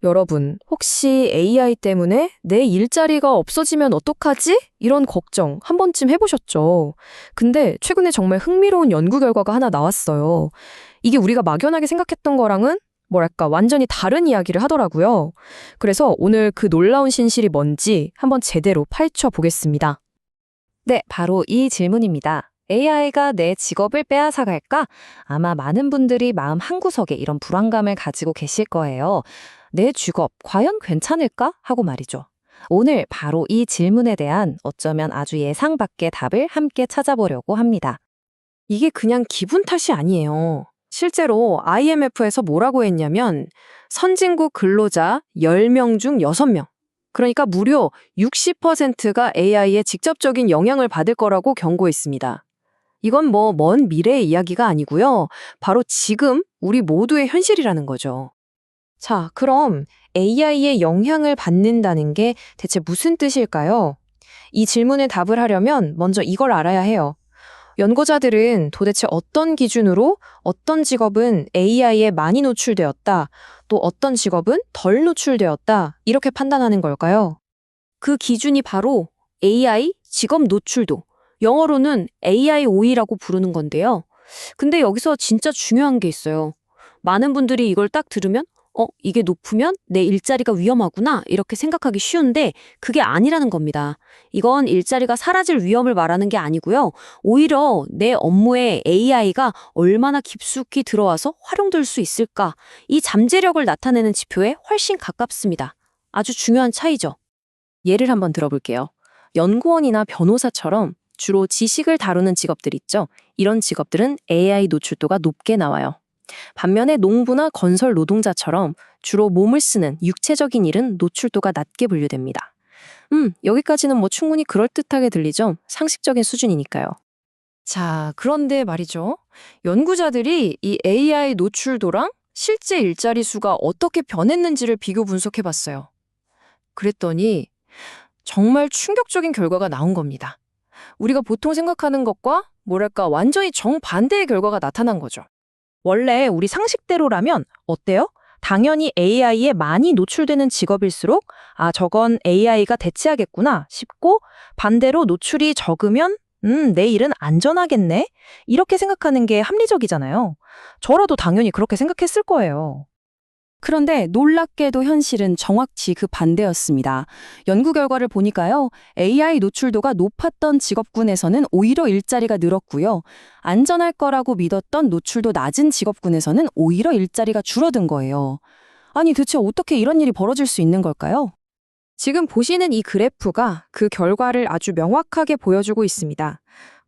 여러분, 혹시 AI 때문에 내 일자리가 없어지면 어떡하지? 이런 걱정 한 번쯤 해보셨죠? 근데 최근에 정말 흥미로운 연구 결과가 하나 나왔어요. 이게 우리가 막연하게 생각했던 거랑은 뭐랄까 완전히 다른 이야기를 하더라고요. 그래서 오늘 그 놀라운 신실이 뭔지 한번 제대로 파헤쳐 보겠습니다. 네, 바로 이 질문입니다. AI가 내 직업을 빼앗아갈까? 아마 많은 분들이 마음 한구석에 이런 불안감을 가지고 계실 거예요. 내 직업 과연 괜찮을까? 하고 말이죠. 오늘 바로 이 질문에 대한 어쩌면 아주 예상 밖의 답을 함께 찾아보려고 합니다. 이게 그냥 기분 탓이 아니에요. 실제로 IMF에서 뭐라고 했냐면 선진국 근로자 10명 중 6명, 그러니까 무려 60%가 AI의 직접적인 영향을 받을 거라고 경고했습니다. 이건 뭐 먼 미래의 이야기가 아니고요. 바로 지금 우리 모두의 현실이라는 거죠. 자, 그럼 AI의 영향을 받는다는 게 대체 무슨 뜻일까요? 이 질문에 답을 하려면 먼저 이걸 알아야 해요. 연구자들은 도대체 어떤 기준으로 어떤 직업은 AI에 많이 노출되었다, 또 어떤 직업은 덜 노출되었다, 이렇게 판단하는 걸까요? 그 기준이 바로 AI 직업 노출도, 영어로는 AIOE라고 부르는 건데요. 근데 여기서 진짜 중요한 게 있어요. 많은 분들이 이걸 딱 들으면 이게 높으면 내 일자리가 위험하구나 이렇게 생각하기 쉬운데 그게 아니라는 겁니다. 이건 일자리가 사라질 위험을 말하는 게 아니고요. 오히려 내 업무에 AI가 얼마나 깊숙이 들어와서 활용될 수 있을까, 이 잠재력을 나타내는 지표에 훨씬 가깝습니다. 아주 중요한 차이죠. 예를 한번 들어볼게요. 연구원이나 변호사처럼 주로 지식을 다루는 직업들 있죠. 이런 직업들은 AI 노출도가 높게 나와요. 반면에 농부나 건설 노동자처럼 주로 몸을 쓰는 육체적인 일은 노출도가 낮게 분류됩니다. 여기까지는 뭐 충분히 그럴듯하게 들리죠? 상식적인 수준이니까요. 자, 그런데 말이죠. 연구자들이 이 AI 노출도랑 실제 일자리 수가 어떻게 변했는지를 비교 분석해 봤어요. 그랬더니 정말 충격적인 결과가 나온 겁니다. 우리가 보통 생각하는 것과 뭐랄까 완전히 정반대의 결과가 나타난 거죠. 원래 우리 상식대로라면 어때요? 당연히 AI에 많이 노출되는 직업일수록 저건 AI가 대체하겠구나 싶고, 반대로 노출이 적으면 내 일은 안전하겠네? 이렇게 생각하는 게 합리적이잖아요. 저라도 당연히 그렇게 생각했을 거예요. 그런데 놀랍게도 현실은 정확히 그 반대였습니다. 연구 결과를 보니까요, AI 노출도가 높았던 직업군에서는 오히려 일자리가 늘었고요. 안전할 거라고 믿었던 노출도 낮은 직업군에서는 오히려 일자리가 줄어든 거예요. 아니, 대체 어떻게 이런 일이 벌어질 수 있는 걸까요? 지금 보시는 이 그래프가 그 결과를 아주 명확하게 보여주고 있습니다.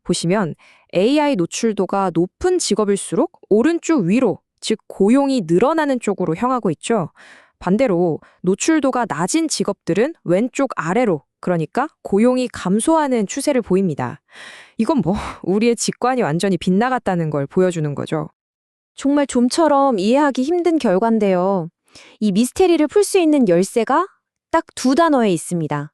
보시면 AI 노출도가 높은 직업일수록 오른쪽 위로, 즉 고용이 늘어나는 쪽으로 향하고 있죠. 반대로 노출도가 낮은 직업들은 왼쪽 아래로, 그러니까 고용이 감소하는 추세를 보입니다. 이건 뭐 우리의 직관이 완전히 빗나갔다는 걸 보여주는 거죠. 정말 좀처럼 이해하기 힘든 결과인데요. 이 미스테리를 풀 수 있는 열쇠가 딱 두 단어에 있습니다.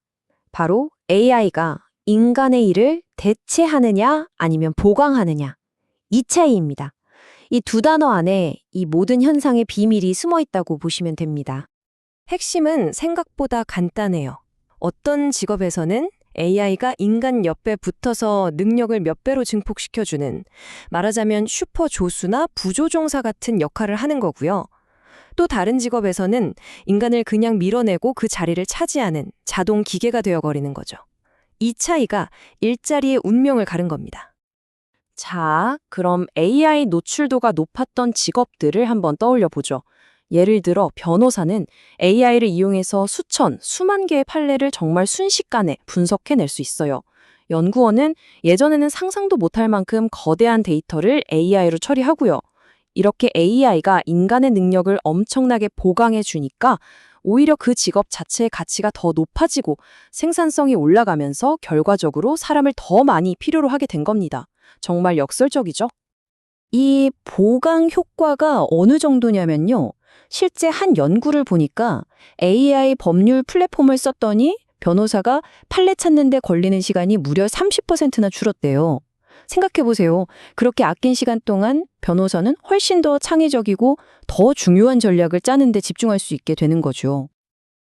바로 AI가 인간의 일을 대체하느냐 아니면 보강하느냐, 이 차이입니다. 이 두 단어 안에 이 모든 현상의 비밀이 숨어 있다고 보시면 됩니다. 핵심은 생각보다 간단해요. 어떤 직업에서는 AI가 인간 옆에 붙어서 능력을 몇 배로 증폭시켜주는, 말하자면 슈퍼 조수나 부조종사 같은 역할을 하는 거고요. 또 다른 직업에서는 인간을 그냥 밀어내고 그 자리를 차지하는 자동 기계가 되어버리는 거죠. 이 차이가 일자리의 운명을 가른 겁니다. 자, 그럼 AI 노출도가 높았던 직업들을 한번 떠올려 보죠. 예를 들어 변호사는 AI를 이용해서 수천, 수만 개의 판례를 정말 순식간에 분석해낼 수 있어요. 연구원은 예전에는 상상도 못할 만큼 거대한 데이터를 AI로 처리하고요. 이렇게 AI가 인간의 능력을 엄청나게 보강해 주니까 오히려 그 직업 자체의 가치가 더 높아지고 생산성이 올라가면서 결과적으로 사람을 더 많이 필요로 하게 된 겁니다. 정말 역설적이죠? 이 보강 효과가 어느 정도냐면요. 실제 한 연구를 보니까 AI 법률 플랫폼을 썼더니 변호사가 판례 찾는 데 걸리는 시간이 무려 30%나 줄었대요. 생각해보세요. 그렇게 아낀 시간 동안 변호사는 훨씬 더 창의적이고 더 중요한 전략을 짜는 데 집중할 수 있게 되는 거죠.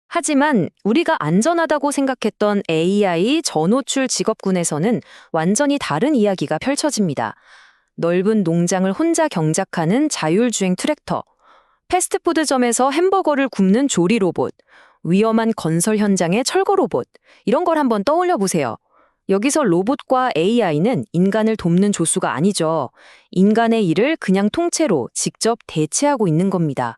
하지만 우리가 안전하다고 생각했던 AI 전호출 직업군에서는 완전히 다른 이야기가 펼쳐집니다. 넓은 농장을 혼자 경작하는 자율주행 트랙터, 패스트푸드점에서 햄버거를 굽는 조리 로봇, 위험한 건설 현장의 철거 로봇, 이런 걸 한번 떠올려 보세요. 여기서 로봇과 AI는 인간을 돕는 조수가 아니죠. 인간의 일을 그냥 통째로 직접 대체하고 있는 겁니다.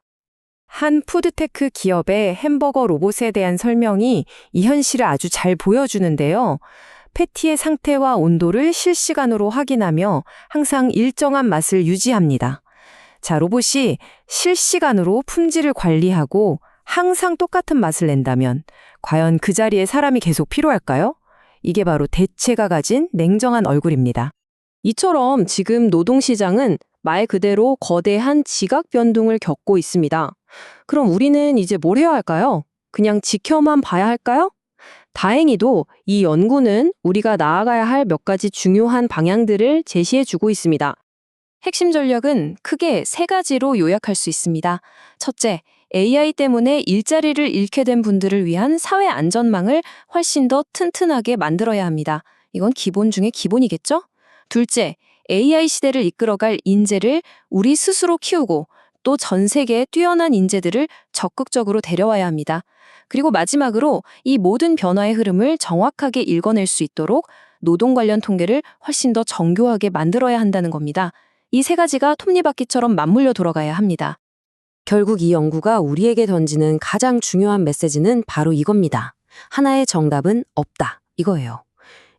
한 푸드테크 기업의 햄버거 로봇에 대한 설명이 이 현실을 아주 잘 보여주는데요. 패티의 상태와 온도를 실시간으로 확인하며 항상 일정한 맛을 유지합니다. 자, 로봇이 실시간으로 품질을 관리하고 항상 똑같은 맛을 낸다면 과연 그 자리에 사람이 계속 필요할까요? 이게 바로 대체가 가진 냉정한 얼굴입니다. 이처럼 지금 노동시장은 말 그대로 거대한 지각 변동을 겪고 있습니다. 그럼 우리는 이제 뭘 해야 할까요? 그냥 지켜만 봐야 할까요? 다행히도 이 연구는 우리가 나아가야 할 몇 가지 중요한 방향들을 제시해 주고 있습니다. 핵심 전략은 크게 세 가지로 요약할 수 있습니다. 첫째, AI 때문에 일자리를 잃게 된 분들을 위한 사회 안전망을 훨씬 더 튼튼하게 만들어야 합니다. 이건 기본 중에 기본이겠죠? 둘째, AI 시대를 이끌어갈 인재를 우리 스스로 키우고 또 전 세계의 뛰어난 인재들을 적극적으로 데려와야 합니다. 그리고 마지막으로 이 모든 변화의 흐름을 정확하게 읽어낼 수 있도록 노동 관련 통계를 훨씬 더 정교하게 만들어야 한다는 겁니다. 이 세 가지가 톱니바퀴처럼 맞물려 돌아가야 합니다. 결국 이 연구가 우리에게 던지는 가장 중요한 메시지는 바로 이겁니다. 하나의 정답은 없다. 이거예요.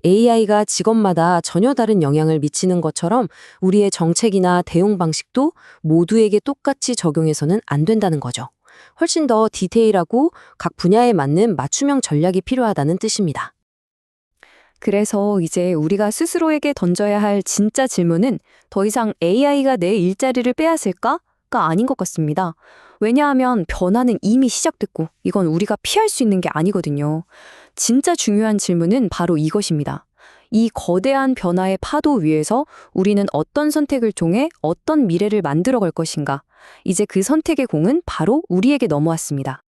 AI가 직업마다 전혀 다른 영향을 미치는 것처럼 우리의 정책이나 대응 방식도 모두에게 똑같이 적용해서는 안 된다는 거죠. 훨씬 더 디테일하고 각 분야에 맞는 맞춤형 전략이 필요하다는 뜻입니다. 그래서 이제 우리가 스스로에게 던져야 할 진짜 질문은 더 이상 AI가 내 일자리를 빼앗을까? 가 아닌 것 같습니다. 왜냐하면 변화는 이미 시작됐고 이건 우리가 피할 수 있는 게 아니거든요. 진짜 중요한 질문은 바로 이것입니다. 이 거대한 변화의 파도 위에서 우리는 어떤 선택을 통해 어떤 미래를 만들어 갈 것인가? 이제 그 선택의 공은 바로 우리에게 넘어왔습니다.